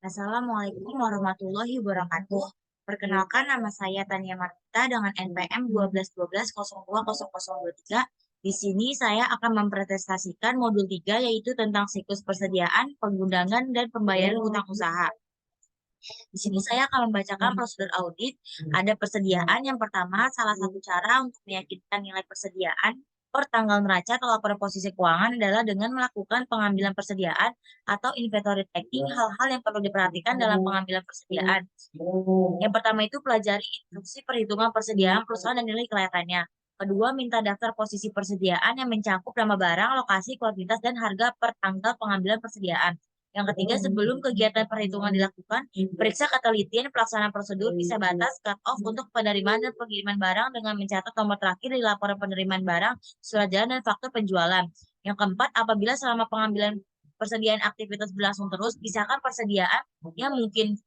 Assalamualaikum warahmatullahi wabarakatuh. Perkenalkan, nama saya Tania Marta dengan NPM 1212020023. Di sini saya akan mempresentasikan modul 3 yaitu tentang siklus persediaan, pengundangan, dan pembayaran utang usaha. Di sini saya akan membacakan prosedur audit. Ada persediaan yang pertama, salah satu cara untuk meyakinkan nilai persediaan per tanggal neraca atau laporan posisi keuangan adalah dengan melakukan pengambilan persediaan atau inventory taking, hal-hal yang perlu diperhatikan dalam pengambilan persediaan. Yang pertama itu pelajari instruksi perhitungan persediaan perusahaan dan nilai kelayakannya. Kedua, minta daftar posisi persediaan yang mencakup nama barang, lokasi, kuantitas, dan harga per tanggal pengambilan persediaan. Yang ketiga, sebelum kegiatan perhitungan dilakukan, periksa ketelitian pelaksanaan prosedur bisa batas cut-off untuk penerimaan dan pengiriman barang dengan mencatat nomor terakhir di laporan penerimaan barang, surat jalan, dan faktur penjualan. Yang keempat, apabila selama pengambilan persediaan aktivitas berlangsung terus, pisahkan persediaan yang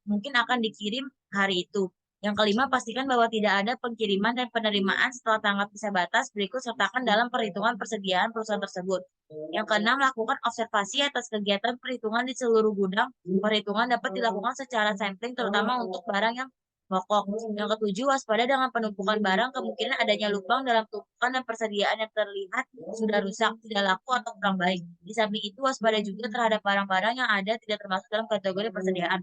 mungkin akan dikirim hari itu. Yang kelima, pastikan bahwa tidak ada pengiriman dan penerimaan setelah tanggal pisah batas berikut sertakan dalam perhitungan persediaan perusahaan tersebut. Yang keenam, lakukan observasi atas kegiatan perhitungan di seluruh gudang. Perhitungan dapat dilakukan secara sampling terutama untuk barang yang pokok. Yang ketujuh, waspada dengan penumpukan barang, kemungkinan adanya lubang dalam tumpukan dan persediaan yang terlihat sudah rusak, tidak laku, atau kurang baik. Di samping itu, waspada juga terhadap barang-barang yang ada tidak termasuk dalam kategori persediaan.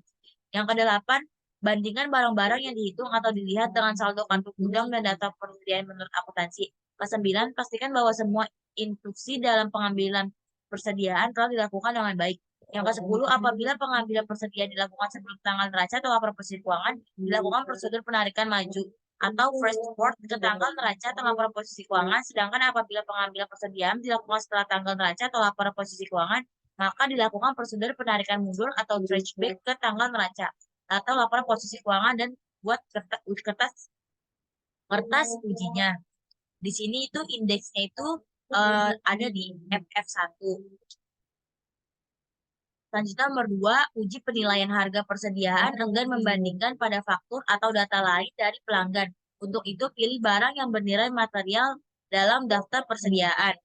Yang kedelapan, bandingkan barang-barang yang dihitung atau dilihat dengan saldo kartu gudang dan data persediaan menurut akuntansi. Kesembilan, pastikan bahwa semua instruksi dalam pengambilan persediaan telah dilakukan dengan baik. Yang ke-10, apabila pengambilan persediaan dilakukan sebelum tanggal neraca atau laporan posisi keuangan, dilakukan prosedur penarikan maju atau fresh report ke tanggal neraca atau laporan posisi keuangan, sedangkan apabila pengambilan persediaan dilakukan setelah tanggal neraca atau laporan posisi keuangan, maka dilakukan prosedur penarikan mundur atau stretch back ke tanggal neraca atau laporan posisi keuangan dan buat kertas ujinya. Di sini itu indeksnya itu ada di FF1. Selanjutnya nomor 2, uji penilaian harga persediaan enggan membandingkan pada faktur atau data lain dari pelanggan. Untuk itu pilih barang yang bernilai material dalam daftar persediaan.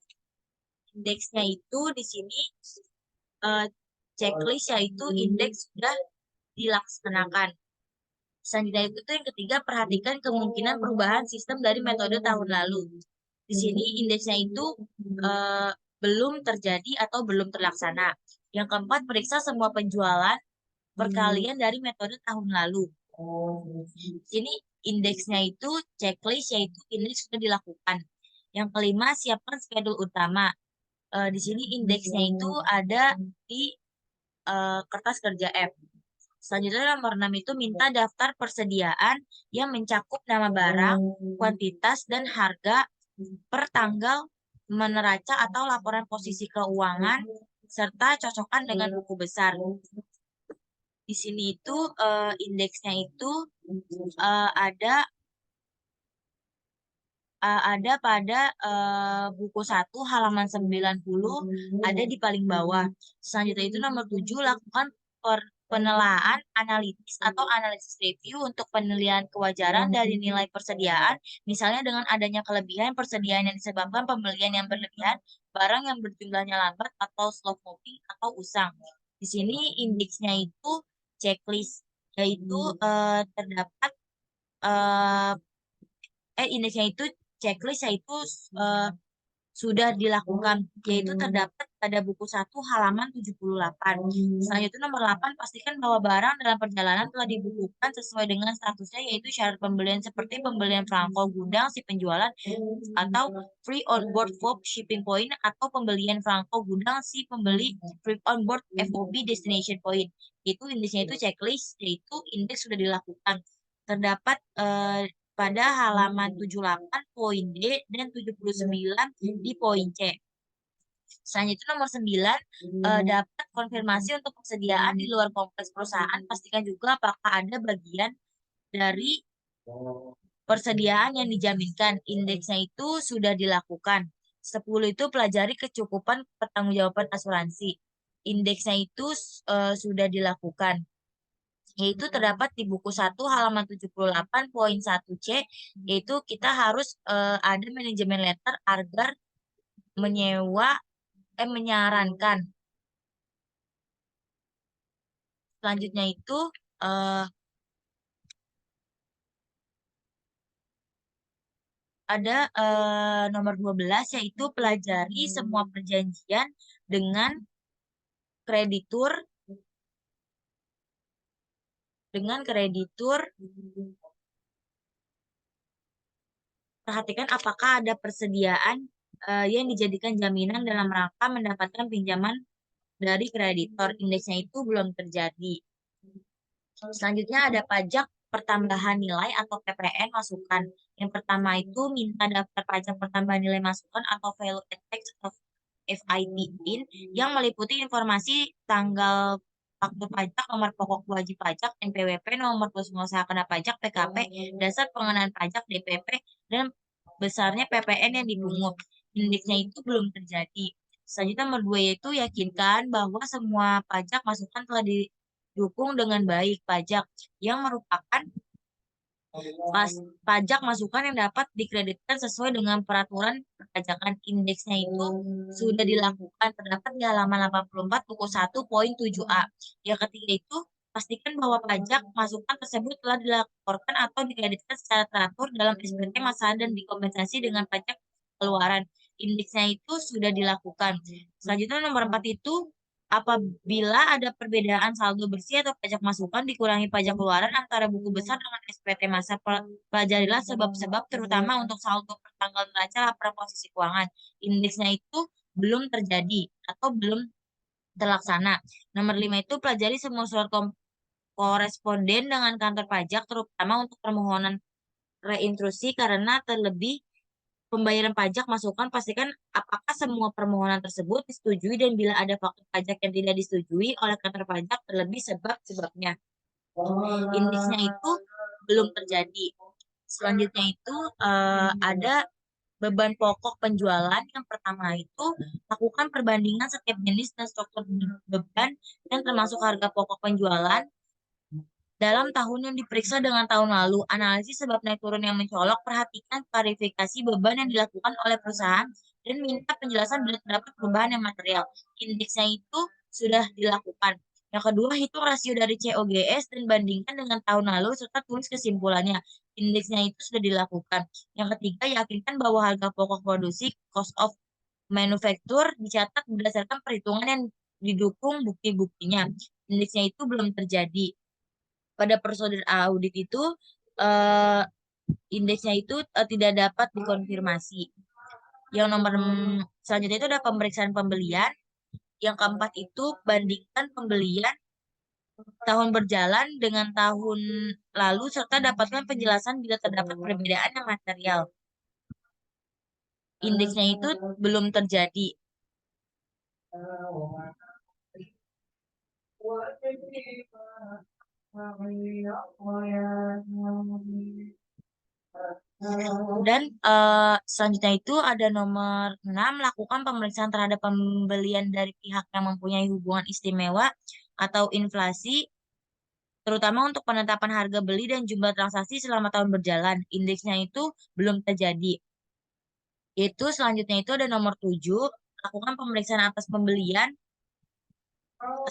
Indeksnya itu di sini checklist yaitu indeks sudah dilaksanakan. Selanjutnya itu yang ketiga, perhatikan kemungkinan perubahan sistem dari metode tahun lalu. Di sini indeksnya itu belum terjadi atau belum terlaksana. Yang keempat, periksa semua penjualan perkalian dari metode tahun lalu. Di sini indeksnya itu checklist yaitu indeks sudah dilakukan. Yang kelima, siapkan schedule utama. Di sini indeksnya itu ada di kertas kerja F. Selanjutnya nomor 6 itu minta daftar persediaan yang mencakup nama barang, kuantitas, dan harga per tanggal meneraca atau laporan posisi keuangan, serta cocokkan dengan buku besar. Di sini itu indeksnya itu ada pada buku 1 halaman 90, ada di paling bawah. Selanjutnya itu nomor 7, lakukan penelaan analitis atau analisis review untuk penilaian kewajaran dari nilai persediaan, misalnya dengan adanya kelebihan persediaan yang disebabkan pembelian yang berlebihan, barang yang berjumlahnya lambat atau slow moving atau usang. Di sini indeksnya itu checklist, yaitu terdapat indeksnya itu checklist yaitu sudah dilakukan, yaitu terdapat pada buku 1 halaman 78. Selanjutnya nomor 8, pastikan bahwa barang dalam perjalanan telah dibukukan sesuai dengan statusnya, yaitu syarat pembelian seperti pembelian perangko gudang si penjualan atau free on board FOB shipping point, atau pembelian perangko gudang si pembeli free on board FOB destination point. Itu indeksnya itu checklist, yaitu indeks sudah dilakukan. Terdapat pada halaman 78 poin D dan 79 di poin C. Selanjutnya nomor 9, dapat konfirmasi untuk persediaan di luar kompleks perusahaan. Pastikan juga apakah ada bagian dari persediaan yang dijaminkan. Indeksnya itu sudah dilakukan. 10 itu pelajari kecukupan pertanggungjawaban asuransi. Indeksnya itu sudah dilakukan, yaitu terdapat di buku 1 halaman 78 poin 1C, yaitu kita harus ada manajemen letter agar menyarankan Selanjutnya itu eh, ada nomor 12 yaitu pelajari semua perjanjian dengan kreditur dengan kreditur. Perhatikan apakah ada persediaan yang dijadikan jaminan dalam rangka mendapatkan pinjaman dari kreditor. Indeksnya itu belum terjadi. Selanjutnya ada pajak pertambahan nilai atau PPN masukan. Yang pertama itu minta daftar pajak pertambahan nilai masukan atau value added tax atau FIT-in yang meliputi informasi tanggal faktur pajak, nomor pokok wajib pajak, NPWP, nomor pengusaha kena pajak, PKP, dasar pengenaan pajak, DPP, dan besarnya PPN yang dipungut. Indeksnya itu belum terjadi. Selanjutnya nomor 2 yaitu yakinkan bahwa semua pajak masukan telah didukung dengan baik pajak yang merupakan pajak masukan yang dapat dikreditkan sesuai dengan peraturan perpajakan. Indeksnya itu sudah dilakukan terdapat di halaman 84 buku 1 poin 7A. Yang ketiga itu pastikan bahwa pajak masukan tersebut telah dilaporkan atau dikreditkan secara teratur dalam SPT masalah dan dikompensasi dengan pajak keluaran. Indeksnya itu sudah dilakukan. Selanjutnya nomor 4 itu apabila ada perbedaan saldo bersih atau pajak masukan dikurangi pajak keluaran antara buku besar dengan SPT masa, pelajarilah sebab-sebab terutama untuk saldo per tanggal neraca laporan posisi keuangan. Indeksnya itu belum terjadi atau belum terlaksana. Nomor 5 itu pelajari semua surat koresponden dengan kantor pajak terutama untuk permohonan reintrusi karena terlebih pembayaran pajak masukan pastikan apakah semua permohonan tersebut disetujui dan bila ada faktur pajak yang tidak disetujui oleh kantor pajak terlebih sebab-sebabnya. Indeksnya itu belum terjadi. Selanjutnya itu ada beban pokok penjualan. Yang pertama itu lakukan perbandingan setiap jenis dan struktur beban yang termasuk harga pokok penjualan dalam tahun yang diperiksa dengan tahun lalu. Analisis sebab naik turun yang mencolok, perhatikan klarifikasi beban yang dilakukan oleh perusahaan, dan minta penjelasan bila terdapat perubahan yang material. Indeksnya itu sudah dilakukan. Yang kedua, hitung rasio dari COGS dan bandingkan dengan tahun lalu serta tulis kesimpulannya. Indeksnya itu sudah dilakukan. Yang ketiga, yakinkan bahwa harga pokok produksi, cost of manufacture, dicatat berdasarkan perhitungan yang didukung bukti-buktinya. Indeksnya itu belum terjadi. Pada prosedur audit itu eh, indeksnya itu tidak dapat dikonfirmasi. Yang nomor selanjutnya itu ada pemeriksaan pembelian. Yang keempat itu bandingkan pembelian tahun berjalan dengan tahun lalu serta dapatkan penjelasan bila terdapat perbedaan yang material. Indeksnya itu belum terjadi. Dan selanjutnya itu ada nomor 6, lakukan pemeriksaan terhadap pembelian dari pihak yang mempunyai hubungan istimewa atau inflasi, terutama untuk penetapan harga beli dan jumlah transaksi selama tahun berjalan. Indeksnya itu belum terjadi. Itu selanjutnya itu ada nomor 7, lakukan pemeriksaan atas pembelian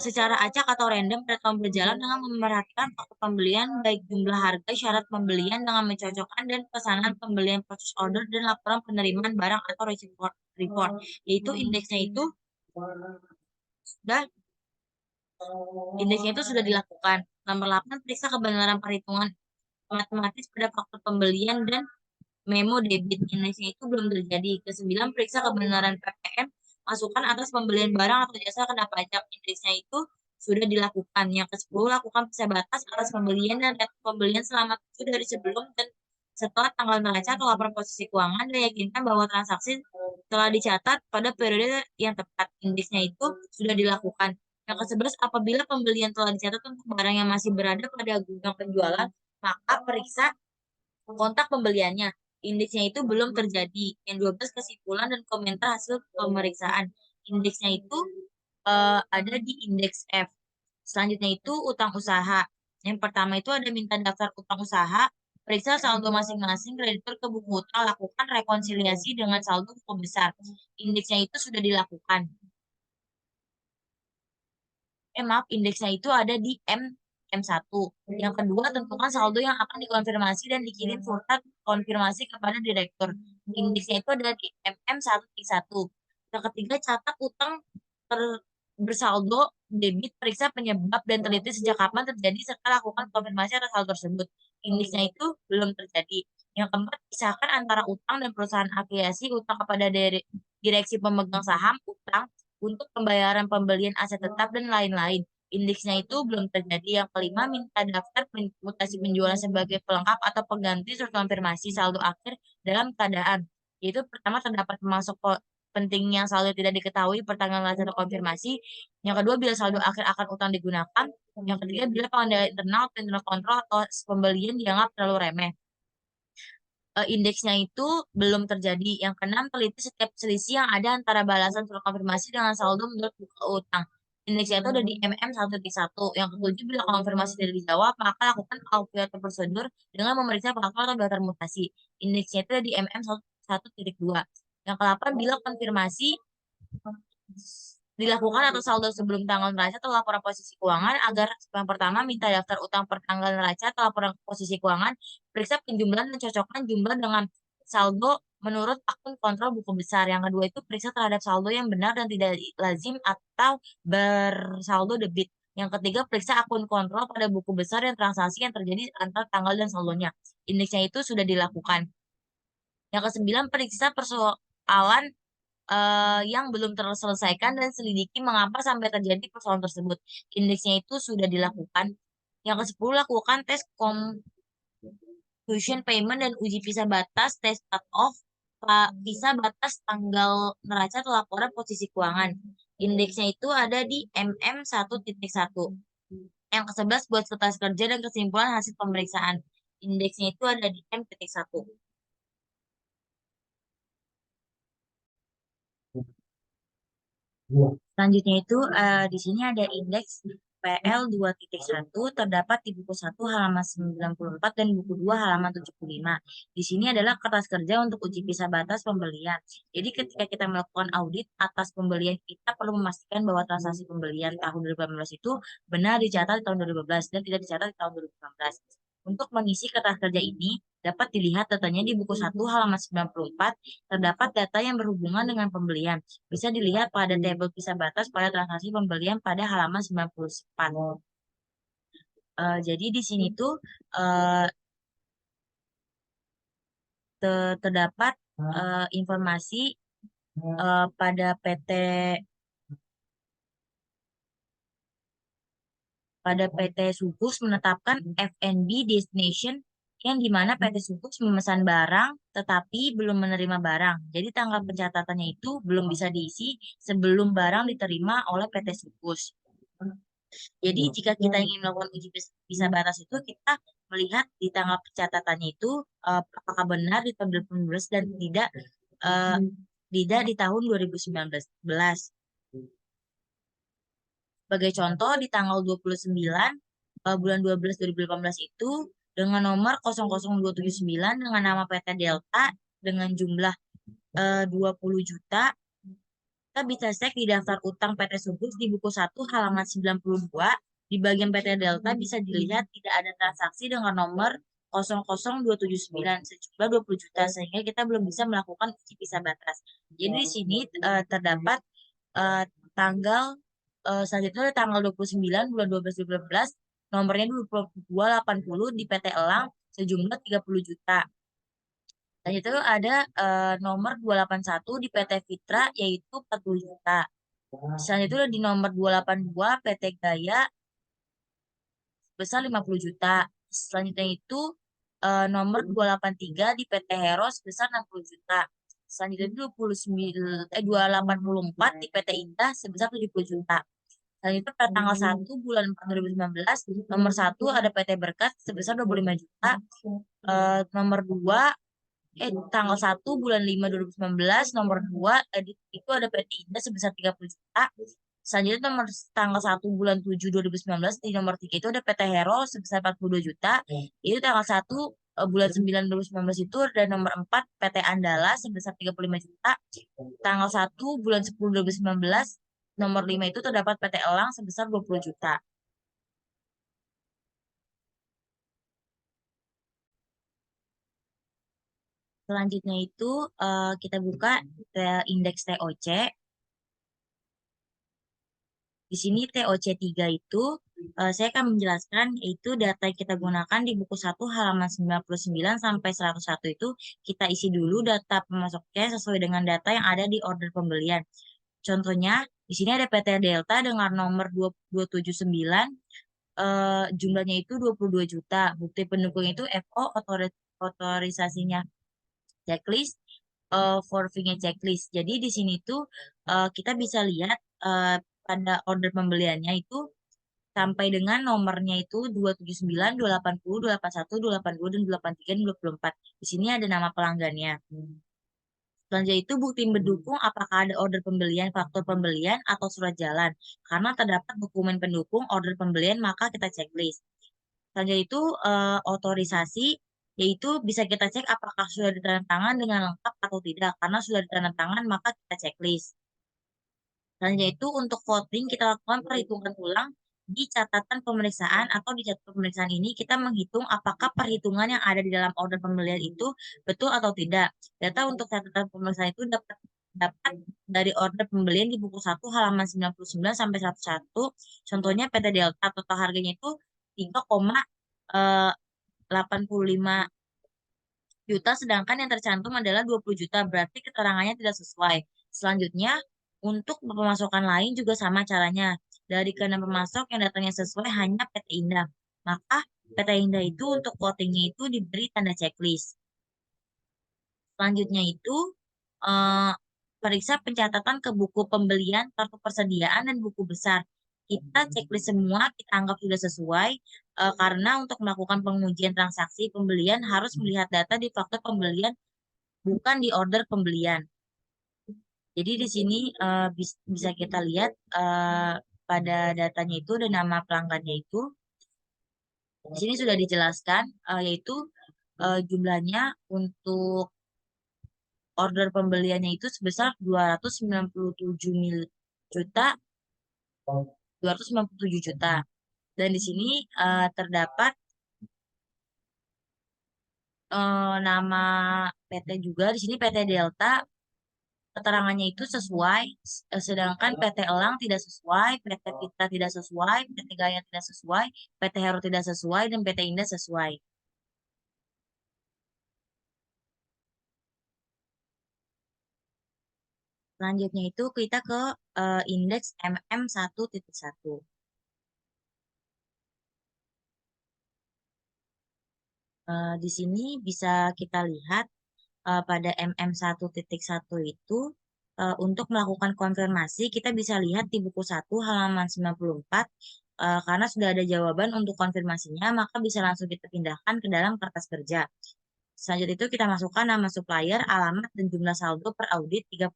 secara acak atau random pada tahun berjalan dengan memerhatikan faktor pembelian baik jumlah harga, syarat pembelian dengan mencocokkan dan pesanan pembelian purchase order dan laporan penerimaan barang atau report. Yaitu sudah indeksnya itu sudah dilakukan. Nomor 8, periksa kebenaran perhitungan matematis pada faktor pembelian dan memo debit. Indeksnya itu belum terjadi. Ke-9, periksa kebenaran PPN masukan atas pembelian barang atau jasa kena pajak. Indeksnya itu sudah dilakukan. Yang ke-10, lakukan pisah batas atas pembelian dan data pembelian selama itu dari sebelum dan setelah tanggal neraca atau laporan posisi keuangan dan yakinkan bahwa transaksi telah dicatat pada periode yang tepat. Indeksnya itu sudah dilakukan. Yang ke-11, apabila pembelian telah dicatat untuk barang yang masih berada pada gudang penjualan, maka periksa kontak pembeliannya. Indeksnya itu belum terjadi. Yang 12, kesimpulan dan komentar hasil pemeriksaan. Indeksnya itu ada di indeks F. Selanjutnya itu utang usaha. Yang pertama itu ada minta daftar utang usaha, periksa saldo masing-masing kreditur ke buku utang, lakukan rekonsiliasi dengan saldo buku besar. Indeksnya itu sudah dilakukan. maaf, indeksnya itu ada di M1. Yang kedua, tentukan saldo yang akan dikonfirmasi dan dikirim surat konfirmasi kepada direktur. Indeksnya itu ada di MM1.1. Yang ketiga, catat utang bersaldo debit, periksa penyebab dan teliti sejak kapan terjadi serta lakukan konfirmasi atas hal tersebut. Indeksnya itu belum terjadi. Yang keempat, pisahkan antara utang dan perusahaan afiliasi, utang kepada direksi pemegang saham, utang untuk pembayaran pembelian aset tetap, dan lain-lain. Indeksnya itu belum terjadi. Yang kelima, minta daftar mutasi penjualan sebagai pelengkap atau pengganti surat konfirmasi saldo akhir dalam keadaan. Yaitu pertama, terdapat termasuk pentingnya saldo tidak diketahui pertanggalan atau konfirmasi. Yang kedua, bila saldo akhir akan utang digunakan. Yang ketiga, bila pengendalian internal, internal kontrol atau pembelian dianggap terlalu remeh. Indeksnya itu belum terjadi. Yang keenam, teliti setiap selisih yang ada antara balasan surat konfirmasi dengan saldo menurut buku utang. Indeksnya itu ada di MM1.1. Yang ketujuh, bila konfirmasi tidak dijawab, maka lakukan auto prosedur dengan memeriksa faktor atau daftar mutasi. Indeksnya itu ada di MM1.2. Yang ke-8, bila konfirmasi dilakukan atau saldo sebelum tanggal neraca atau laporan posisi keuangan, agar yang pertama, minta daftar utang per tanggal neraca atau laporan posisi keuangan, periksa penjumlahan dan cocokkan jumlah dengan saldo menurut akun kontrol buku besar. Yang kedua itu, periksa terhadap saldo yang benar dan tidak lazim atau bersaldo debit. Yang ketiga, periksa akun kontrol pada buku besar dan transaksi yang terjadi antara tanggal dan saldonya. Indeksnya itu sudah dilakukan. Yang kesembilan, periksa persoalan yang belum terselesaikan dan selidiki mengapa sampai terjadi persoalan tersebut. Indeksnya itu sudah dilakukan. Yang ke-10, lakukan tes confusion payment dan uji pisah batas, tes cut-off, pisah batas tanggal neraca atau laporan posisi keuangan. Indeksnya itu ada di MM1.1. Yang ke-11, buat kertas kerja dan kesimpulan hasil pemeriksaan. Indeksnya itu ada di M.1. Selanjutnya itu di sini ada indeks PL 2.1 terdapat di buku 1 halaman 94 dan buku 2 halaman 75. Di sini adalah kertas kerja untuk uji pisah batas pembelian. Jadi ketika kita melakukan audit atas pembelian, kita perlu memastikan bahwa transaksi pembelian tahun 2018 itu benar dicatat di tahun 2015 dan tidak dicatat di tahun 2019. Untuk mengisi kertas kerja ini, dapat dilihat datanya di buku 1 halaman 94, terdapat data yang berhubungan dengan pembelian. Bisa dilihat pada tabel pisah batas pada transaksi pembelian pada halaman 94. Jadi di sini tuh terdapat informasi pada PT Sukus menetapkan F&B destination, yang dimana PT Sukus memesan barang tetapi belum menerima barang. Jadi tanggal pencatatannya itu belum bisa diisi sebelum barang diterima oleh PT Sukus. Jadi jika kita ingin melakukan uji pisah batas itu, kita melihat di tanggal pencatatannya itu apakah benar di tahun 2019 dan tidak di tahun 2019. Sebagai contoh, di tanggal 29 bulan 12 2018 itu dengan nomor 00279 dengan nama PT Delta dengan jumlah 20 juta, kita bisa cek di daftar utang PT Sukus di buku 1 halaman 92. Di bagian PT Delta bisa dilihat tidak ada transaksi dengan nomor 00279 sejumlah 20 juta, sehingga kita belum bisa melakukan uji pisah batas. Jadi di sini terdapat tanggal selanjutnya ada tanggal 29 bulan 12 2012, nomornya 2280 di PT Elang sejumlah 30 juta. Dan itu ada nomor 281 di PT Fitra yaitu 40 juta. Selanjutnya di nomor 282 PT Gaya sebesar 50 juta. Selanjutnya itu nomor 283 di PT Hero sebesar 60 juta. Selanjutnya 284 di PT Indah sebesar 70 juta. Selanjutnya pada tanggal 1 bulan 4 2019, nomor 1 ada PT Berkat sebesar 25 juta. Nomor 2 tanggal 1 bulan 5 2019, nomor 2 itu ada PT Indah sebesar 30 juta. Selanjutnya nomor tanggal 1 bulan 7 2019 di nomor 3 itu ada PT Hero sebesar 42 juta. Itu tanggal 1 bulan 9 2019 itu ada nomor 4 PT Andala sebesar 35 juta. Tanggal 1 bulan 10 2019 nomor 5 itu terdapat PT Elang sebesar 20 juta. Selanjutnya itu kita buka indeks TOC. Di sini TOC3 itu saya akan menjelaskan itu data yang kita gunakan di buku 1 halaman 99 sampai 101 itu kita isi dulu data pemasoknya sesuai dengan data yang ada di order pembelian. Contohnya, di sini ada PT Delta dengan nomor 279, jumlahnya itu 22 juta. Bukti pendukung itu FO, otorisasinya checklist, forwardingnya checklist. Jadi di sini tuh kita bisa lihat pada order pembeliannya itu sampai dengan nomornya itu 279, 280, 281, 282, dan 283, dan 24. Di sini ada nama pelanggannya. Selanjutnya itu bukti mendukung apakah ada order pembelian, faktur pembelian, atau surat jalan. Karena terdapat dokumen pendukung order pembelian, maka kita checklist. Selanjutnya itu otorisasi, yaitu bisa kita cek apakah sudah ditandatangan dengan lengkap atau tidak. Karena sudah ditandatangan, maka kita checklist. Selanjutnya itu untuk voting, kita lakukan perhitungan ulang di catatan pemeriksaan atau di catatan pemeriksaan ini kita menghitung apakah perhitungan yang ada di dalam order pembelian itu betul atau tidak. Data untuk catatan pemeriksaan itu dapat dari order pembelian di buku 1 halaman 99 sampai 101. Contohnya PT Delta total harganya itu 3,85 juta, sedangkan yang tercantum adalah 20 juta, berarti keterangannya tidak sesuai. Selanjutnya, untuk pemasukan lain juga sama caranya. Dari keenam pemasok yang datanya sesuai hanya PT Indah. Maka PT Indah itu untuk votingnya itu diberi tanda checklist. Selanjutnya itu eh, periksa pencatatan ke buku pembelian, kartu persediaan, dan buku besar. Kita checklist semua, kita anggap sudah sesuai, karena untuk melakukan pengujian transaksi pembelian harus melihat data di faktur pembelian, bukan di order pembelian. Jadi di sini bisa kita lihat pada datanya itu dan nama pelanggannya itu. Di sini sudah dijelaskan, yaitu jumlahnya untuk order pembeliannya itu sebesar 297 juta, 297 juta. Dan di sini terdapat nama PT juga. Di sini PT Delta keterangannya itu sesuai, sedangkan PT Elang tidak sesuai, PT Pitra tidak sesuai, PT Gaya tidak sesuai, PT Hero tidak sesuai, dan PT Indah sesuai. Selanjutnya itu kita ke indeks MM1.1. Di sini bisa kita lihat pada MM1.1 itu untuk melakukan konfirmasi kita bisa lihat di buku 1 halaman 94, karena sudah ada jawaban untuk konfirmasinya maka bisa langsung kita pindahkan ke dalam kertas kerja. Selanjutnya itu kita masukkan nama supplier, alamat, dan jumlah saldo per audit 31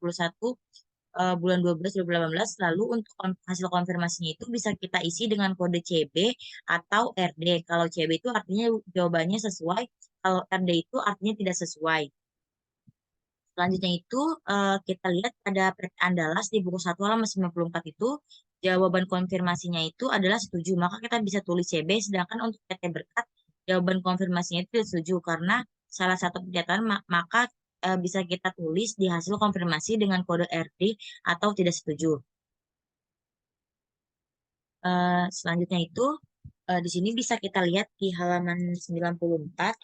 bulan 12 2018. Lalu untuk hasil konfirmasinya itu bisa kita isi dengan kode CB atau RD. Kalau CB itu artinya jawabannya sesuai, kalau RD itu artinya tidak sesuai. Selanjutnya itu kita lihat pada PT Andalas di buku 1 halaman 94 itu jawaban konfirmasinya itu adalah setuju. Maka kita bisa tulis CB, sedangkan untuk PT Berkat jawaban konfirmasinya itu tidak setuju karena salah satu pernyataan, maka bisa kita tulis di hasil konfirmasi dengan kode RD atau tidak setuju. Selanjutnya itu di sini bisa kita lihat di halaman 94.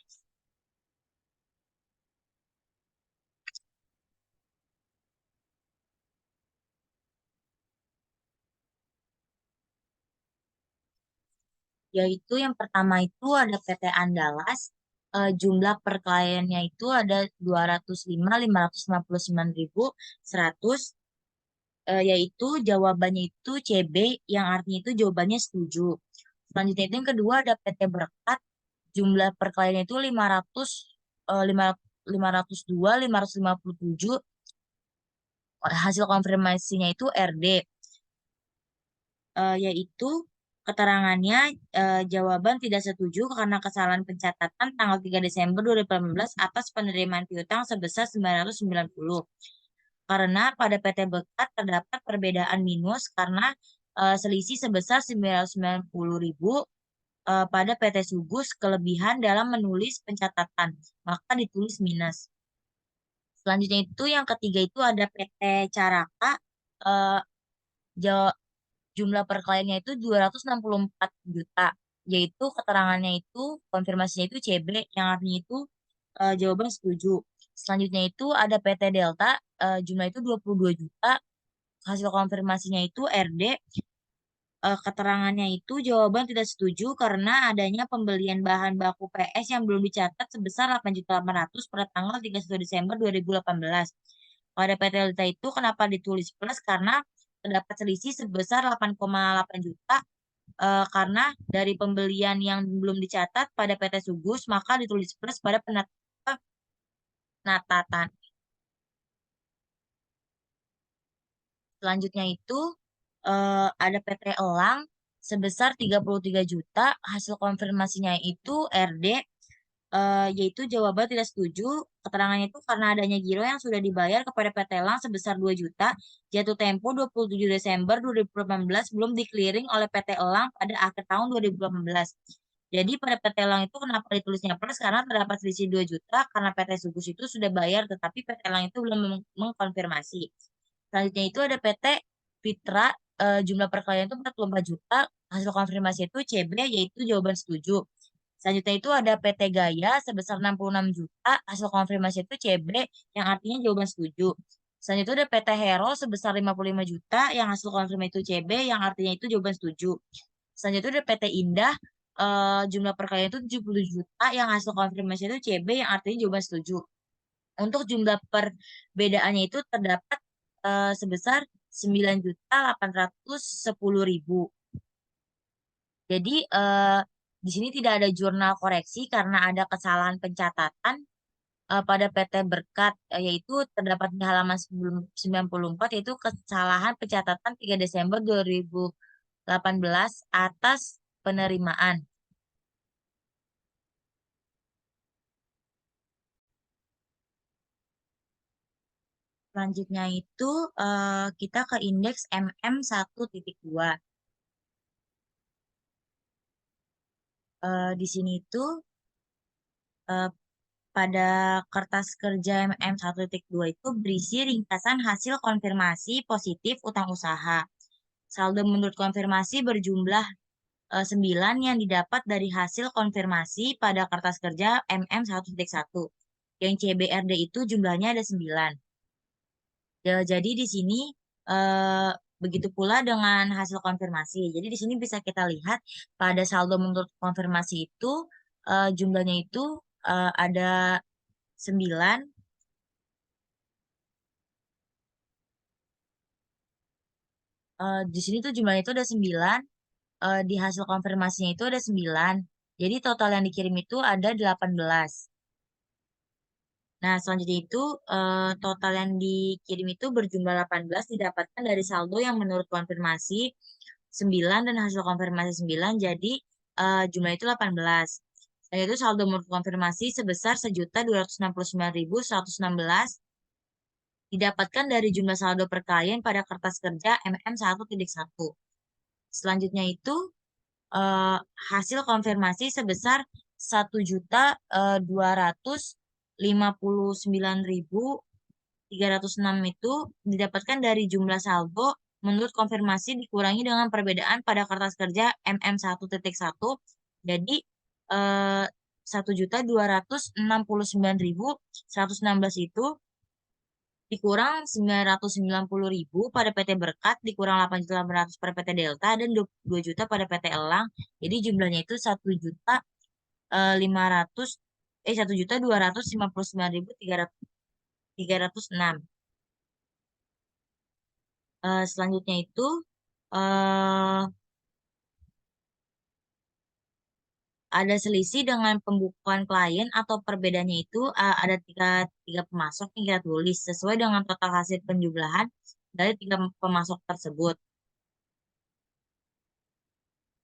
Yaitu yang pertama itu ada PT Andalas, jumlah per kliennya itu ada 205.559.100, yaitu jawabannya itu CB yang artinya itu jawabannya setuju. Selanjutnya itu yang kedua ada PT Berkat, jumlah per kliennya itu 500, 502, 557, hasil konfirmasinya itu RD, yaitu keterangannya jawaban tidak setuju karena kesalahan pencatatan tanggal 3 Desember 2018 atas penerimaan piutang sebesar 990. karena pada PT Bekat terdapat perbedaan minus karena selisih sebesar 990.000 pada PT Sugus kelebihan dalam menulis pencatatan, maka ditulis minus. Selanjutnya itu yang ketiga itu ada PT Caraka, eh, jumlah per kliennya itu 264 juta, yaitu keterangannya itu konfirmasinya itu CB yang artinya itu jawaban setuju. Selanjutnya itu ada PT Delta, jumlah itu 22 juta, hasil konfirmasinya itu RD, keterangannya itu jawaban tidak setuju karena adanya pembelian bahan baku PS yang belum dicatat sebesar 8.800.000 pada tanggal 31 Desember 2018. Pada PT Delta itu kenapa ditulis plus? Karena terdapat selisih sebesar 8,8 juta karena dari pembelian yang belum dicatat pada PT Sugus maka ditulis plus pada penatatan. Selanjutnya itu ada PT Elang sebesar 33 juta, hasil konfirmasinya itu RD, yaitu jawaban tidak setuju. Keterangannya itu karena adanya giro yang sudah dibayar kepada PT Elang sebesar 2 juta, jatuh tempo 27 Desember 2018 belum di-clearing oleh PT Elang pada akhir tahun 2018. Jadi pada PT Elang itu kenapa ditulisnya plus? Karena terdapat selisih 2 juta karena PT Sugus itu sudah bayar tetapi PT Elang itu belum mengkonfirmasi. Selanjutnya itu ada PT Fitra, jumlah perkalian itu 44 juta, hasil konfirmasi itu CB yaitu jawaban setuju. Selanjutnya itu ada PT Gaya sebesar 66 juta, hasil konfirmasi itu CB yang artinya jawaban setuju. Selanjutnya itu ada PT Hero sebesar 55 juta yang hasil konfirmasi itu CB yang artinya itu jawaban setuju. Selanjutnya itu ada PT Indah, jumlah perkalian itu 70 juta yang hasil konfirmasi itu CB yang artinya jawaban setuju. Untuk jumlah perbedaannya itu terdapat sebesar 9.810.000. Jadi di sini tidak ada jurnal koreksi karena ada kesalahan pencatatan pada PT Berkat, yaitu terdapat di halaman 94 yaitu kesalahan pencatatan 3 Desember 2018 atas penerimaan. Selanjutnya itu kita ke indeks MM1.2. Di sini itu eh, pada kertas kerja MM1.2 itu berisi ringkasan hasil konfirmasi positif utang usaha. Saldo menurut konfirmasi berjumlah 9 yang didapat dari hasil konfirmasi pada kertas kerja MM1.1. Yang CBRD itu jumlahnya ada 9. Ya, jadi di sini eh, begitu pula dengan hasil konfirmasi. Jadi di sini bisa kita lihat pada saldo menurut konfirmasi itu jumlahnya itu ada 9. Di sini tuh jumlahnya itu ada 9. Di hasil konfirmasinya itu ada 9. Jadi total yang dikirim itu ada 18. Nah, selanjutnya itu total yang dikirim itu berjumlah 18 didapatkan dari saldo yang menurut konfirmasi 9 dan hasil konfirmasi 9. Jadi jumlah itu 18. Dan itu saldo menurut konfirmasi sebesar 1.269.116 didapatkan dari jumlah saldo per klien pada kertas kerja MM1.1. Selanjutnya itu eh, hasil konfirmasi sebesar 1.259.306 itu didapatkan dari jumlah saldo menurut konfirmasi dikurangi dengan perbedaan pada kertas kerja MM1.1. Jadi 1.269.116 itu dikurang 990.000 pada PT Berkat, dikurang 8.800 pada PT Delta, dan 2 juta pada PT Elang. Jadi jumlahnya itu 1.500 1.259.306. Selanjutnya itu eh, ada selisih dengan pembukuan klien atau perbedaannya itu ada tiga pemasok yang kita tulis sesuai dengan total hasil penjumlahan dari 3 pemasok tersebut.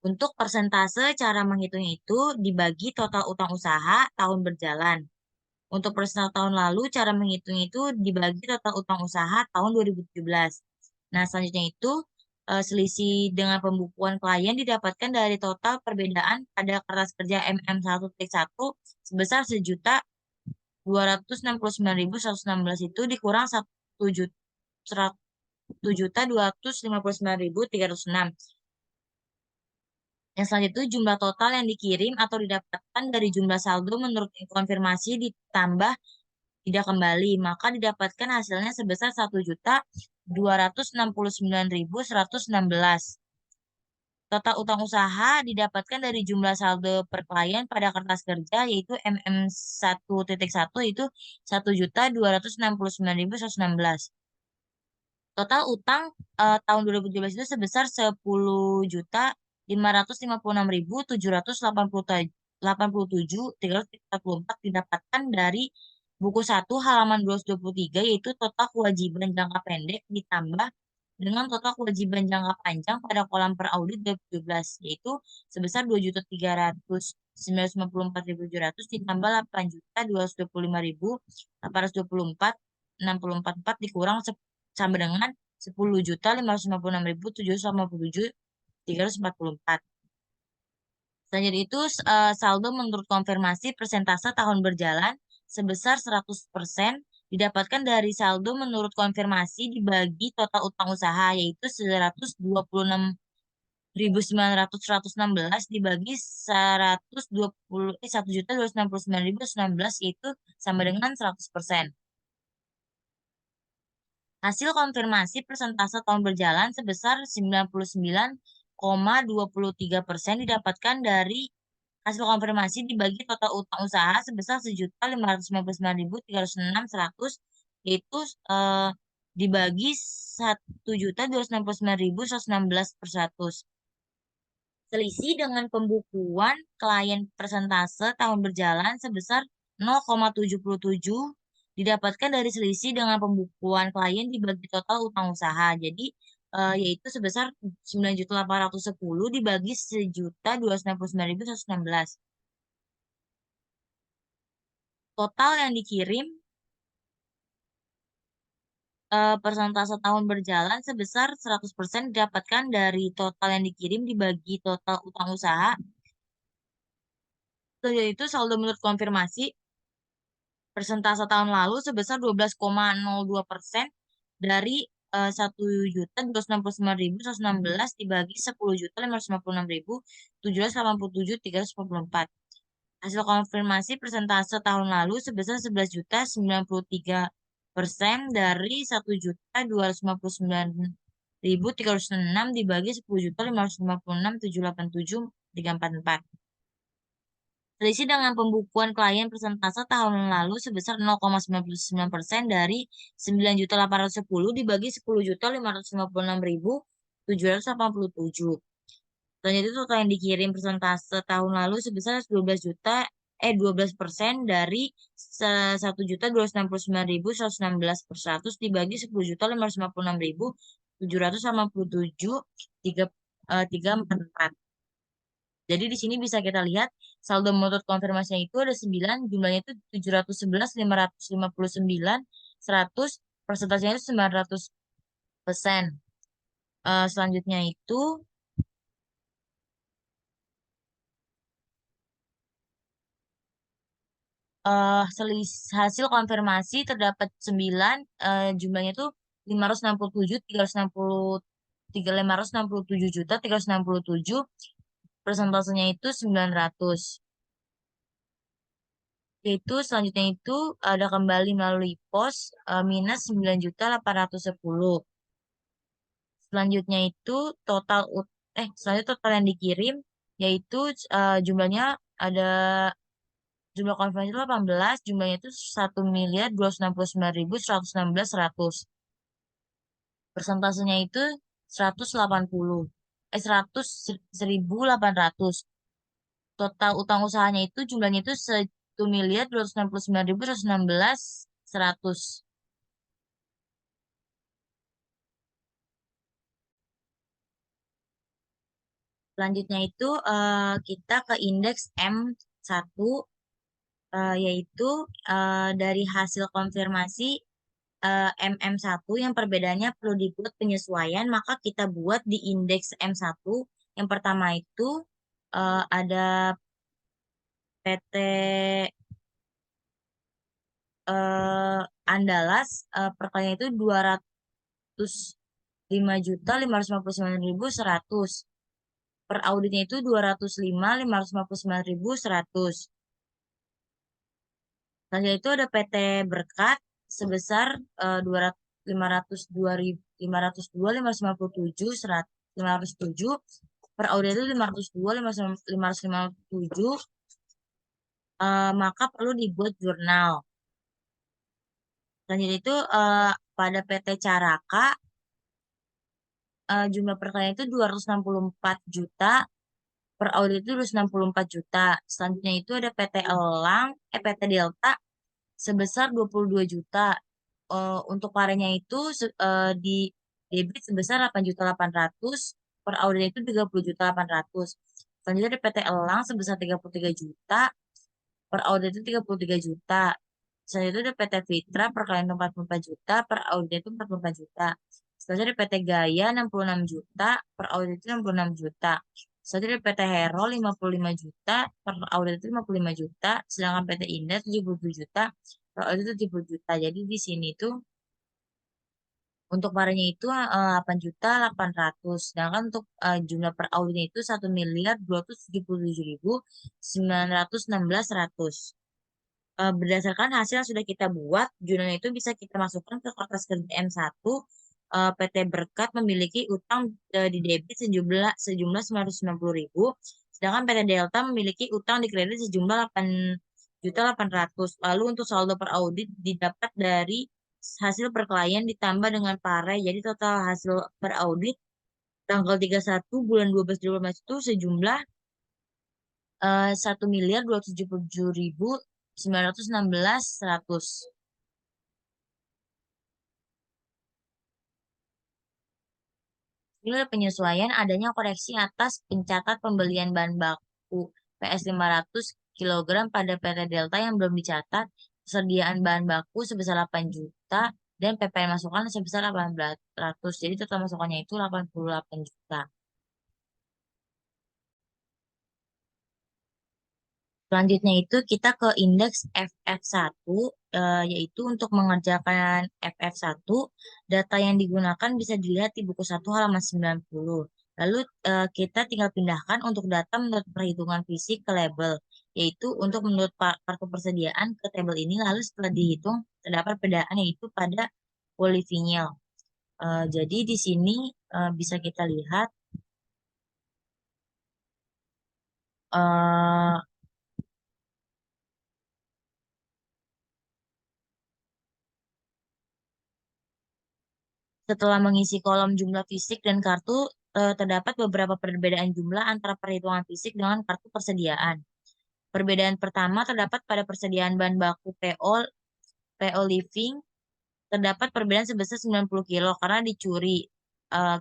Untuk persentase cara menghitungnya itu dibagi total utang usaha tahun berjalan. Untuk persentase tahun lalu, cara menghitung itu dibagi total utang usaha tahun 2017. Nah, selanjutnya itu selisih dengan pembukuan klien didapatkan dari total perbedaan pada kertas kerja MM1.1 sebesar 1.269.116 itu dikurang 1.259.306. Yang selanjutnya itu jumlah total yang dikirim atau didapatkan dari jumlah saldo menurut konfirmasi ditambah tidak kembali, maka didapatkan hasilnya sebesar 1.269.116. Total utang usaha didapatkan dari jumlah saldo per klien pada kertas kerja yaitu MM1.1 itu 1.269.116. Total utang tahun 2017 itu sebesar 10.556.787.344 didapatkan dari buku 1 halaman 223 yaitu total kewajiban jangka pendek ditambah dengan total kewajiban jangka panjang pada kolam per audit 2017 yaitu sebesar 2.394.700 ditambah 8.225.824 dikurang sama dengan 10.556.787.344. Selanjutnya itu saldo menurut konfirmasi persentase tahun berjalan sebesar 100% didapatkan dari saldo menurut konfirmasi dibagi total utang usaha yaitu 1.269.116 dibagi 1.269.116 yaitu sama dengan 100%. Hasil konfirmasi persentase tahun berjalan sebesar 99,23% didapatkan dari hasil konfirmasi dibagi total utang usaha sebesar 1.559.306 yaitu dibagi 1.269.116 per 100. Selisih dengan pembukuan klien persentase tahun berjalan sebesar 0,77 didapatkan dari selisih dengan pembukuan klien dibagi total utang usaha. Jadi yaitu sebesar 9.810 dibagi 1.269.116. Total yang dikirim persentase tahun berjalan sebesar 100% didapatkan dari total yang dikirim dibagi total utang usaha. Yaitu saldo menurut konfirmasi persentase tahun lalu sebesar 12,02% dari 1.269.116 dibagi 10.556.787.344. Hasil konfirmasi persentase tahun lalu sebesar 11.093% dari 1.259.306 dibagi 10.556.787.344. Selisih dengan pembukuan klien persentase tahun lalu sebesar 0,99% dari 9.810 dibagi 10.556.787. Selanjutnya itu total yang dikirim persentase tahun lalu sebesar 12% dari 1.269.116 per 100 dibagi 10.556.787.344. Jadi di sini bisa kita lihat saldo menurut konfirmasinya itu ada 9, jumlahnya itu 711.559, 100, persentasenya itu 900%. Selanjutnya itu hasil konfirmasi terdapat 9, jumlahnya itu 567 persentasenya itu 900. Yaitu selanjutnya itu ada kembali melalui pos minus 9.810. Selanjutnya itu selanjutnya total yang dikirim yaitu jumlahnya ada jumlah konfirmasi itu 18, jumlahnya itu 1.269.116.100. Persentasenya itu 180. 1.800. Total utang usahanya itu jumlahnya itu 1.269.116.100. Selanjutnya itu kita ke indeks M1 yaitu dari hasil konfirmasi MM1 yang perbedaannya perlu dibuat penyesuaian, maka kita buat di indeks M1. Yang pertama itu ada PT Andalas, perkaliannya itu 205.559.100. Per auditnya itu 205.559.100. Selanjutnya itu ada PT Berkat sebesar 502.557 per audit itu 502.557, maka perlu dibuat jurnal. Selanjutnya itu pada PT Caraka jumlah perkalian itu 264 juta, per audit itu 264 juta. Selanjutnya itu ada PT Elang, PT Delta sebesar 22 juta. Untuk parenya itu di debit sebesar 8.800.000, per audit itu 30.800.000. Selanjutnya ada PT Elang sebesar 33 juta, per audit itu 33 juta. Selanjutnya itu ada PT Fitra perkalian 44 juta, per audit itu 44 juta. Selanjutnya ada PT Gaya 66 juta, per audit itu 66 juta. Selanjutnya ada PT Hero 55 juta, per audit itu 55 juta. Sedangkan PT Indah 70 juta, per audit itu 70 juta. Jadi di sini tuh untuk parenya itu 8.800.000. Sedangkan untuk jumlah per auditnya itu 1.277.916.100. Berdasarkan hasil yang sudah kita buat, jurnal itu bisa kita masukkan ke kertas kerja M1. PT Berkat memiliki utang di debit sejumlah 990.000, sedangkan PT Delta memiliki utang di kredit sejumlah 8.800.000. Lalu untuk saldo per audit didapat dari hasil per klien ditambah dengan pare. Jadi total hasil per audit tanggal 31 bulan 12 2015 itu sejumlah 1.277.916.100. Ini ada penyesuaian adanya koreksi atas pencatat pembelian bahan baku PS 500 kilogram pada PT Delta yang belum dicatat, persediaan bahan baku sebesar 8 juta, dan PPN masukan sebesar 800. Jadi total masukannya itu 88 juta. Selanjutnya itu kita ke indeks FF1, yaitu untuk mengerjakan FF1, data yang digunakan bisa dilihat di buku 1 halaman 90. Lalu kita tinggal pindahkan untuk data menurut perhitungan fisik ke label, yaitu untuk menurut kartu persediaan ke tabel ini, lalu setelah dihitung terdapat perbedaan yaitu pada polivinyl. Jadi di sini bisa kita lihat eh, setelah mengisi kolom jumlah fisik dan kartu, terdapat beberapa perbedaan jumlah antara perhitungan fisik dengan kartu persediaan. Perbedaan pertama terdapat pada persediaan bahan baku PO Living, terdapat perbedaan sebesar 90 kilo karena dicuri.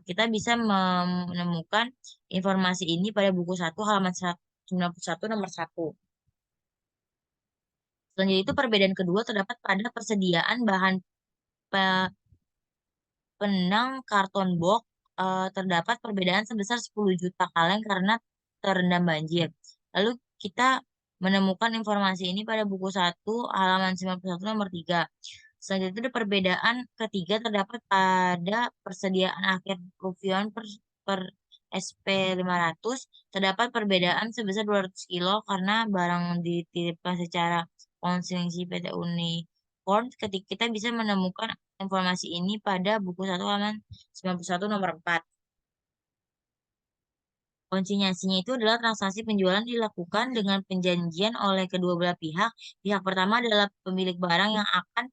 Kita bisa menemukan informasi ini pada buku 1 halaman 91 nomor 1. Selanjutnya itu perbedaan kedua terdapat pada persediaan bahan benang karton box, terdapat perbedaan sebesar 10 juta kaleng karena terendam banjir. Lalu kita menemukan informasi ini pada buku 1 halaman 91 nomor 3. Selanjutnya itu ada perbedaan ketiga terdapat pada persediaan akhir Rupion per SP 500, terdapat perbedaan sebesar 200 kilo karena barang dititipkan secara konsinyasi PT Unicorn. Ketika kita bisa menemukan informasi ini pada buku 1 halaman 91 nomor 4. Konsinyasinya itu adalah transaksi penjualan dilakukan dengan penjanjian oleh kedua belah pihak. Pihak pertama adalah pemilik barang yang akan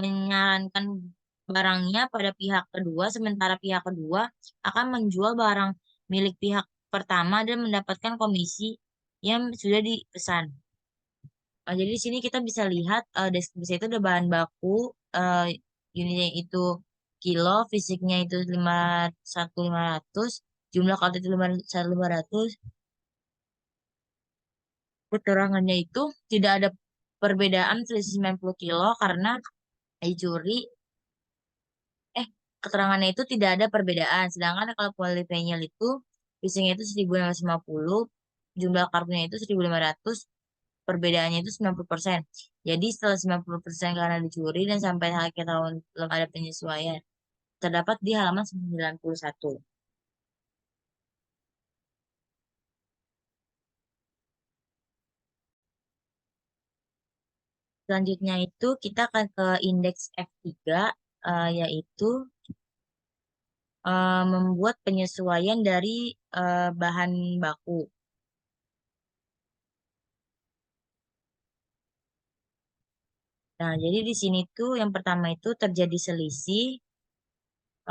menyarankan barangnya pada pihak kedua, sementara pihak kedua akan menjual barang milik pihak pertama dan mendapatkan komisi yang sudah dipesan. Jadi di sini kita bisa lihat deskripsi itu ada bahan baku, uh, unitnya itu kilo, fisiknya itu 500, jumlah kartu itu 500, keterangannya itu tidak ada perbedaan selisih 90 kilo karena dicuri, keterangannya itu tidak ada perbedaan. Sedangkan kalau polyphenol itu isinya itu 1650, jumlah karbonnya itu 1500, perbedaannya itu 90%. Jadi setelah 90% karena dicuri dan sampai akhir tahun belum ada penyesuaian, terdapat di halaman 91. Selanjutnya itu kita akan ke indeks F3, yaitu membuat penyesuaian dari bahan baku. Nah, jadi di sini tuh yang pertama itu terjadi selisih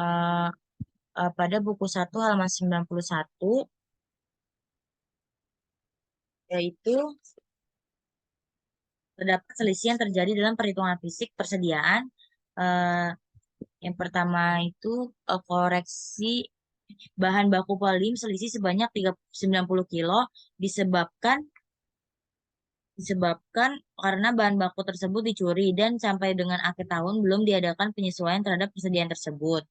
eh, pada buku 1 halaman 91, yaitu terdapat selisih yang terjadi dalam perhitungan fisik persediaan. Eh, yang pertama itu koreksi bahan baku polim selisih sebanyak 90 kilo disebabkan disebabkan karena bahan baku tersebut dicuri dan sampai dengan akhir tahun belum diadakan penyesuaian terhadap persediaan tersebut.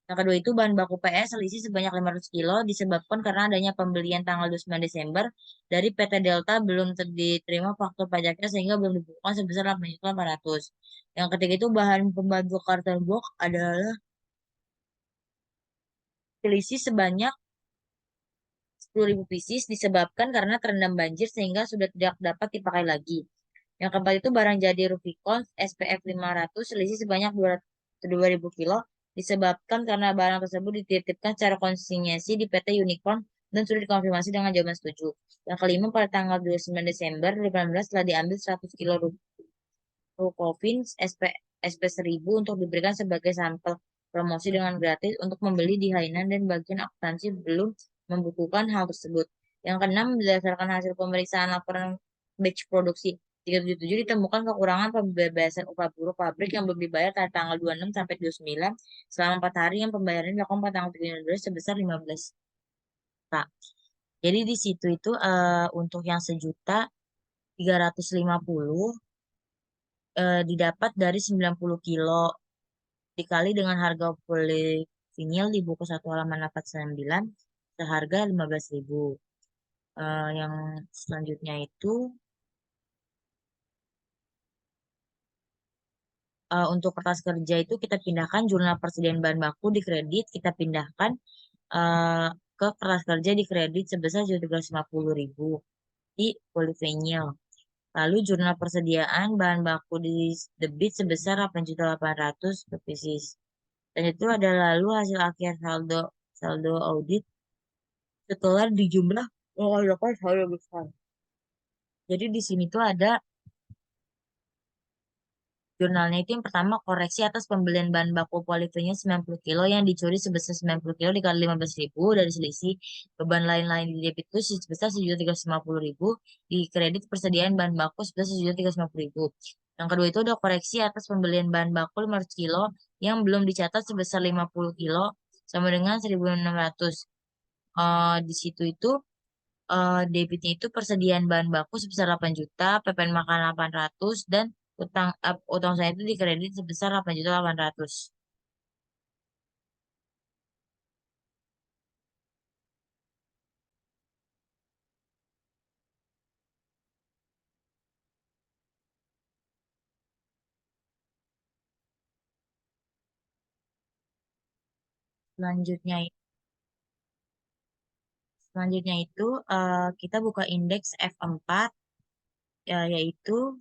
Yang kedua itu bahan baku PS selisih sebanyak 500 kilo disebabkan karena adanya pembelian tanggal 29 Desember dari PT Delta belum diterima faktur pajaknya sehingga belum dibukukan sebesar 8.800. Yang ketiga itu bahan pembantu karton box adalah selisih sebanyak 10.000 pieces disebabkan karena terendam banjir sehingga sudah tidak dapat dipakai lagi. Yang keempat itu barang jadi Rubicon SPF 500 selisih sebanyak 2.000 kilo disebabkan karena barang tersebut dititipkan secara konsinyasi di PT Unicorn dan sudah dikonfirmasi dengan jawaban setuju. Yang kelima pada tanggal 29 Desember 2018 telah diambil 100 kilo Rucovin SP 1000 untuk diberikan sebagai sampel promosi dengan gratis untuk membeli di Hainan dan bagian akuntansi belum membukukan hal tersebut. Yang keenam, berdasarkan hasil pemeriksaan laporan batch produksi 377 ditemukan kekurangan pembebasan upah buruh pabrik yang belum dibayar pada tanggal 26 sampai 29 selama 4 hari yang pembayaran dilakukan pada tanggal 3 sebesar 15 juta. Jadi di situ itu untuk yang 1.350.000 didapat dari 90 kilo dikali dengan harga polivinil di buku 1 halaman 89 seharga 15.000. Yang selanjutnya itu untuk kertas kerja itu kita pindahkan jurnal persediaan bahan baku di kredit, kita pindahkan eh, ke kertas kerja di kredit sebesar 750.000 di polivinil. Lalu jurnal persediaan bahan baku di debit sebesar 8.800.000 per pieces. Dan itu ada lalu hasil akhir saldo saldo audit setelah dijumlah mengadakan saldo besar. Jadi di sini tuh ada jurnalnya itu yang pertama koreksi atas pembelian bahan baku polivinil 90 kilo yang dicuri sebesar 90 kilo dikali 15.000 dari selisih beban lain-lain di debit itu sebesar 1.350.000 di kredit persediaan bahan baku sebesar 1.350.000. Yang kedua itu ada koreksi atas pembelian bahan baku 500 kilo yang belum dicatat sebesar 50 kilo sama dengan 1.600. Di situ itu debitnya itu persediaan bahan baku sebesar 8 juta, PPN makan 800, dan utang saya itu dikredit sebesar 8.800.000. Selanjutnya, selanjutnya itu kita buka indeks F4, yaitu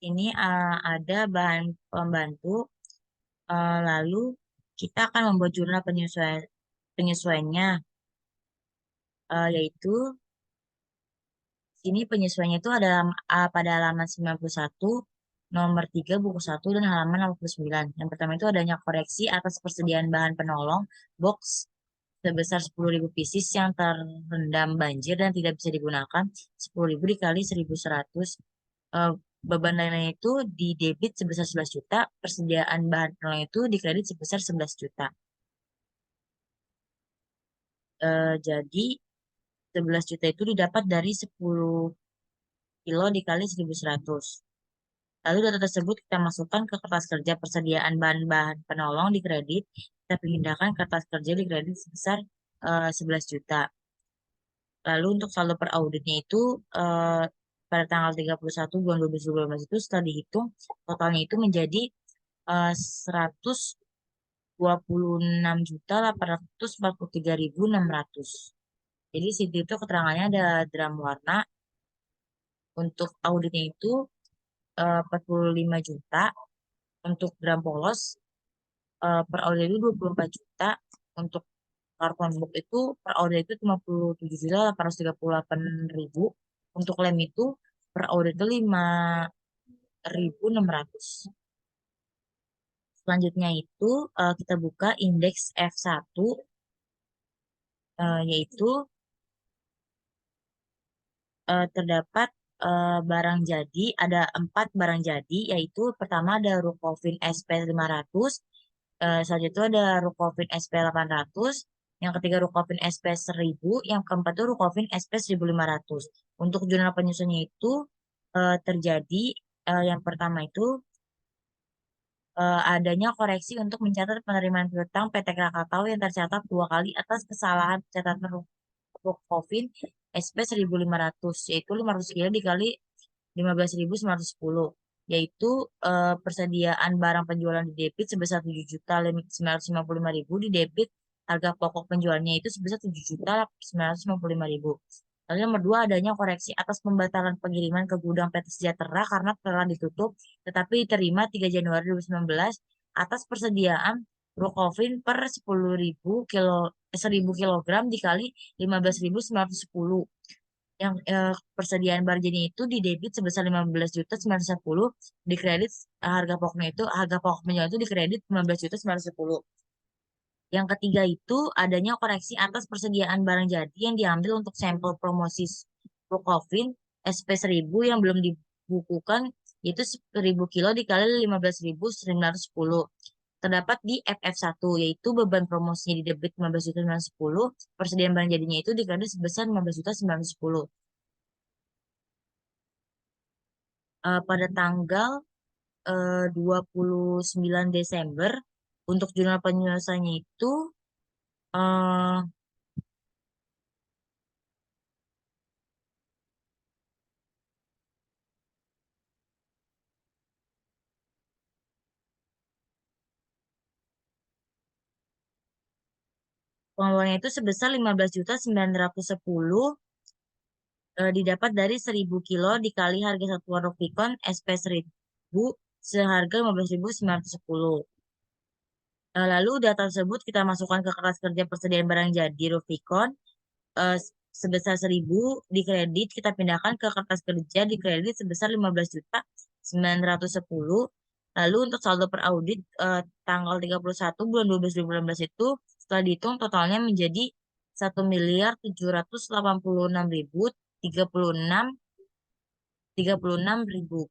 ini ada bahan pembantu. Lalu kita akan membuat jurnal penyesuaiannya, yaitu ini penyesuaiannya itu ada pada halaman 91, nomor 3, buku 1, dan halaman 69. Yang pertama itu adanya koreksi atas persediaan bahan penolong box sebesar 10.000 pieces yang terendam banjir dan tidak bisa digunakan. 10.000 dikali 1.100. Eh, beban lainnya itu di debit sebesar 11 juta, persediaan bahan penolong itu dikredit sebesar 11 juta. Jadi 11 juta itu didapat dari 10 kilo dikali 1.100. Lalu data tersebut kita masukkan ke kertas kerja persediaan bahan-bahan penolong di kredit. Kita pindahkan kertas kerja di kredit sebesar 11 juta. Lalu untuk saldo per auditnya itu pada tanggal 31 bulan 2012 itu setelah dihitung totalnya itu menjadi 126.843.600. Jadi situ itu keterangannya ada dram warna. Untuk auditnya itu 45 juta. Untuk dram polos per audit itu 24 juta. Untuk karton book itu per audit itu 57.838.000. Untuk lem itu per audit itu 5.600. Selanjutnya itu kita buka indeks F1, yaitu terdapat barang jadi, ada 4 barang jadi, yaitu pertama ada Rukofin SP500, selanjutnya itu ada Rukofin SP800, yang ketiga Rukofin SP1000, yang keempat itu Rukofin SP1500. Untuk jurnal penyusunnya itu terjadi yang pertama itu adanya koreksi untuk mencatat penerimaan piutang PT Krakatau yang tercatat 2 kali atas kesalahan pencatatan Rukofin SP1500, yaitu 500 kilo dikali 15.910, yaitu persediaan barang penjualan di debit sebesar 7.955.000, di debit harga pokok penjualnya itu sebesar 7.955.000. Lalu nomor 2 adanya koreksi atas pembatalan pengiriman ke gudang PT Sejahtera karena telah ditutup tetapi diterima 3 Januari 2019 atas persediaan Rukofin per 1.000 kilogram dikali 15.910. Yang persediaan barjanya itu di debit sebesar 15.910, di kredit harga pokok penjualan itu di kredit 15.910. Yang ketiga itu adanya koreksi atas persediaan barang jadi yang diambil untuk sampel promosi Rukofin SP1000 yang belum dibukukan, yaitu 1.000 kilo dikali 15.910. Terdapat di FF1, yaitu beban promosinya di debit 15.910, persediaan barang jadinya itu di kredit sebesar 15.910. Pada tanggal 29 Desember untuk jurnal penyelesaiannya itu eh, pengeluarannya itu sebesar 15.910, didapat dari 1.000 kilo dikali harga satuan Rubicon SP1000 seharga 15.910. Lalu data tersebut kita masukkan ke kertas kerja persediaan barang jadi Rubicon eh, sebesar 1.000 di kredit, kita pindahkan ke kertas kerja di kredit sebesar 15.910. Lalu untuk saldo per audit tanggal 31 bulan 12 2016 itu setelah dihitung totalnya menjadi 1.786.036.036.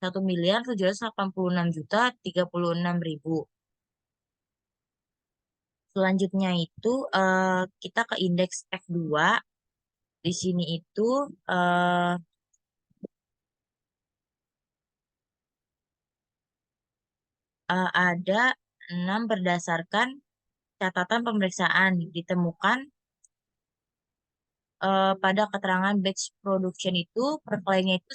1.786.036.036. Selanjutnya itu kita ke indeks F2. Di sini itu ada 6 berdasarkan catatan pemeriksaan ditemukan pada keterangan batch production itu per kliennya itu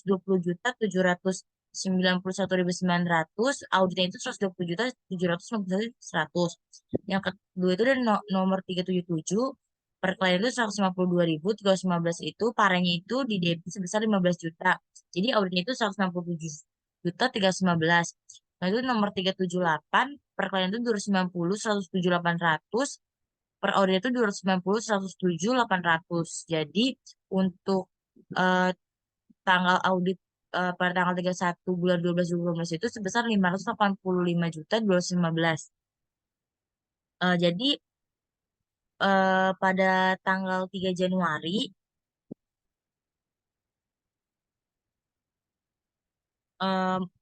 120.791.900, auditnya itu 120.791.100. Yang kedua itu ada nomor 377 per klien itu 152.315, itu parenya itu di debit sebesar 15 juta. Jadi auditnya itu 167.315. Nah itu nomor 378 per klien itu 290, 107.800, per audit itu 290, 107, 800. Jadi untuk eh, tanggal audit pada tanggal 31 bulan 12 2012 itu sebesar 585.215. Jadi pada tanggal 3 Januari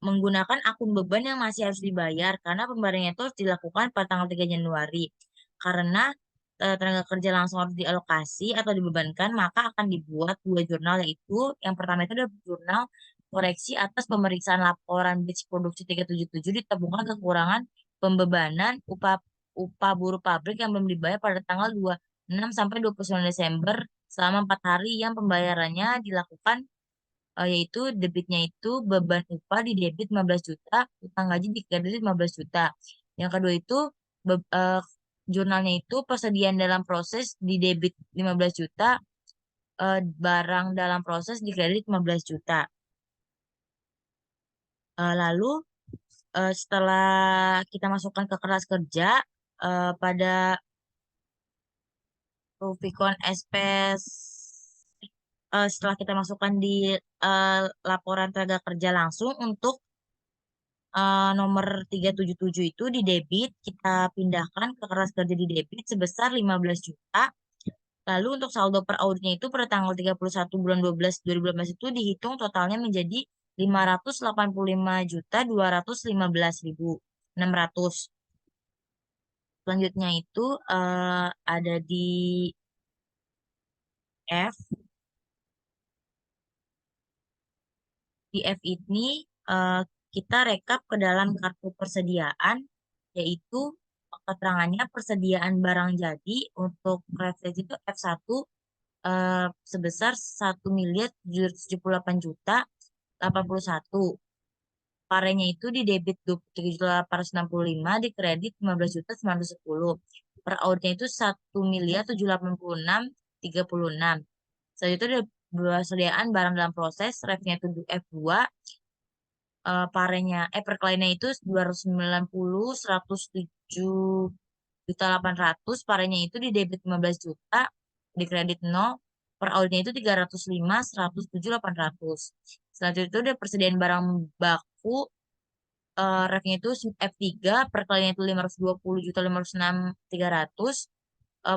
menggunakan akun beban yang masih harus dibayar karena pembayarannya itu harus dilakukan pada tanggal 3 Januari. Karena tenaga kerja langsung harus dialokasi atau dibebankan, maka akan dibuat dua jurnal, yaitu yang pertama itu adalah jurnal koreksi atas pemeriksaan laporan batch produksi 377 ditemukan kekurangan pembebanan upah upah buruh pabrik yang belum dibayar pada tanggal 26 sampai 29 Desember selama 4 hari yang pembayarannya dilakukan, yaitu debitnya itu beban upah di debit 15 juta, utang gaji di kredit 15 juta. Yang kedua itu jurnalnya itu persediaan dalam proses di debit 15 juta, barang dalam proses di kredit 15 juta. Lalu setelah kita masukkan ke kertas kerja, pada Rubicon SPS, setelah kita masukkan di laporan tenaga kerja langsung untuk nomor 377 itu di debit, kita pindahkan ke kertas kerja di debit sebesar 15 juta. Lalu untuk saldo per auditnya itu pada tanggal 31 bulan 12 2018 itu dihitung totalnya menjadi 585.215.600. Selanjutnya itu ada di F. Di F ini eh, kita rekap ke dalam kartu persediaan, yaitu keterangannya persediaan barang jadi untuk referensi itu F1 sebesar 1.778.081. Parenya itu di debit 23.865, di kredit 15.910. Per auditnya itu 1.786.036. Selanjutnya ada persediaan barang dalam proses, refnya itu F2, per kliennya itu 290 107.800, parenya itu di debit 15 juta, di kredit 0, per auditnya itu 305 107 800. Selanjutnya itu ada persediaan barang baku, refnya itu F3, per kliennya itu 520.506.300,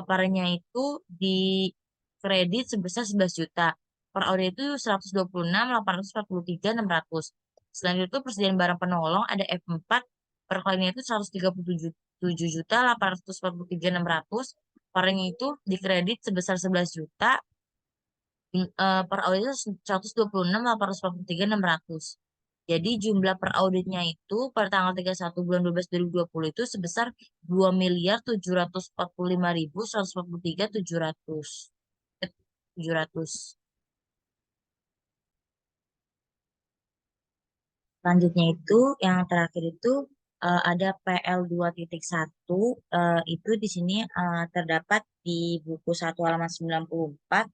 parenya itu di kredit sebesar 11 juta. Per audit itu 126.843.600. Selanjutnya itu persediaan barang penolong ada F4, per kliennya itu 137.843.600. Parenya itu di kredit sebesar 11 juta. Per audit itu 126.843.600. Jadi jumlah per auditnya itu pada tanggal 31 bulan 12 2020 itu sebesar 2.745.143.700. 700. Selanjutnya itu yang terakhir itu ada PL2.1, itu di sini terdapat di buku 1 halaman 94.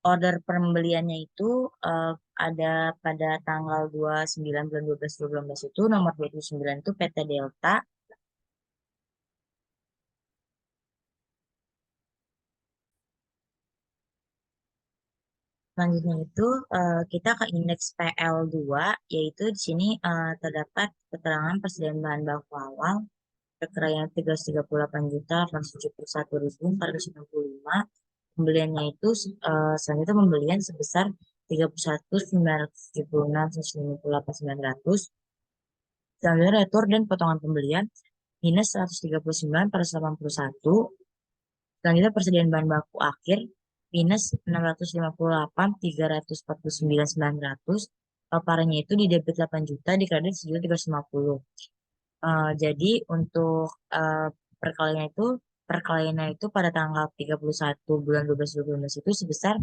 Order pembeliannya itu eh, ada pada tanggal 29 bulan 12 2018 itu nomor 29 itu PT Delta. Selanjutnya itu kita ke indeks PL2, yaitu di sini terdapat keterangan persediaan bahan baku awal perkiraan 338 juta 871.495. Pembeliannya itu selanjutnya pembelian sebesar 31.976.158.900. Selanjutnya retur dan potongan pembelian minus 139.181. Selanjutnya persediaan bahan baku akhir minus 658.349.900. Parahnya itu di debit 8 juta, di kredit 1.350. Jadi untuk perkaliannya itu pada tanggal 31 bulan 12 2012 itu sebesar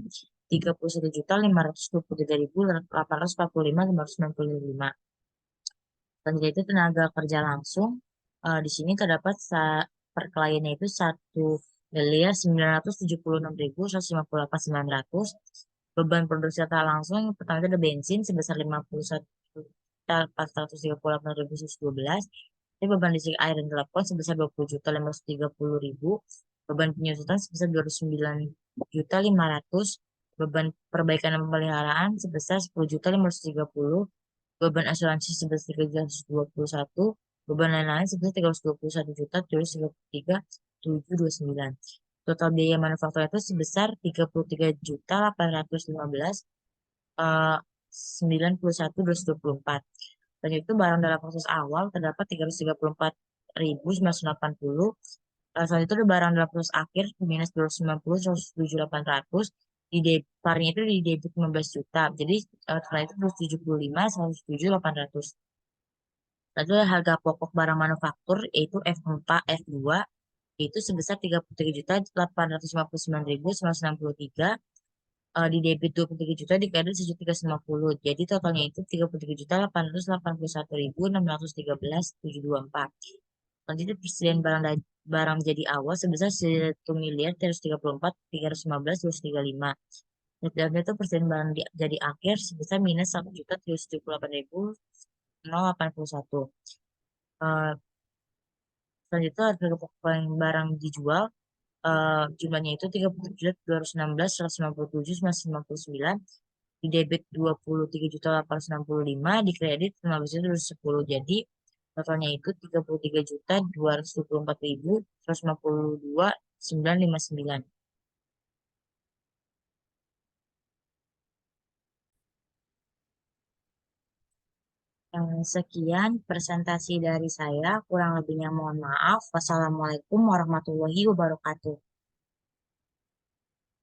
31.523.845.595. Selanjutnya itu tenaga kerja langsung. Di sini terdapat per kliennya itu 1.976.158.900. Beban produksi tak langsung yang pertama itu ada bensin sebesar 51.438.112. Jadi beban listrik air dan telepon sebesar 20.530.000. Beban penyusutan sebesar 29.500. Beban perbaikan dan pemeliharaan sebesar 10.530. Beban asuransi sebesar 321, beban lain-lain sebesar 321.733.729. Total biaya manufaktur itu sebesar 33.815, 91.224. Dan itu barang dalam proses awal terdapat 334.980, Selanjutnya ada barang dalam proses akhir minus 290, 107, 800. Di parnya itu di debit 15 juta. Jadi setelah itu 275, 107, 800. Lalu harga pokok barang manufaktur yaitu F4, F2 itu sebesar 33.859.963. Di debit 23 juta, di kredit 1.350. Jadi totalnya itu 33.881.613.724. Selanjutnya persediaan barang jadi awal sebesar 1.334.315.235. Dan itu persediaan barang jadi akhir sebesar minus 1.378.081. Selanjutnya harga pokok barang dijual, jumlahnya itu 33.216.197.999. Di debit 23.865, di kredit 15.210. Jadi totalnya itu 33.224.152.959. Sekian presentasi dari saya, kurang lebihnya mohon maaf. Wassalamualaikum warahmatullahi wabarakatuh.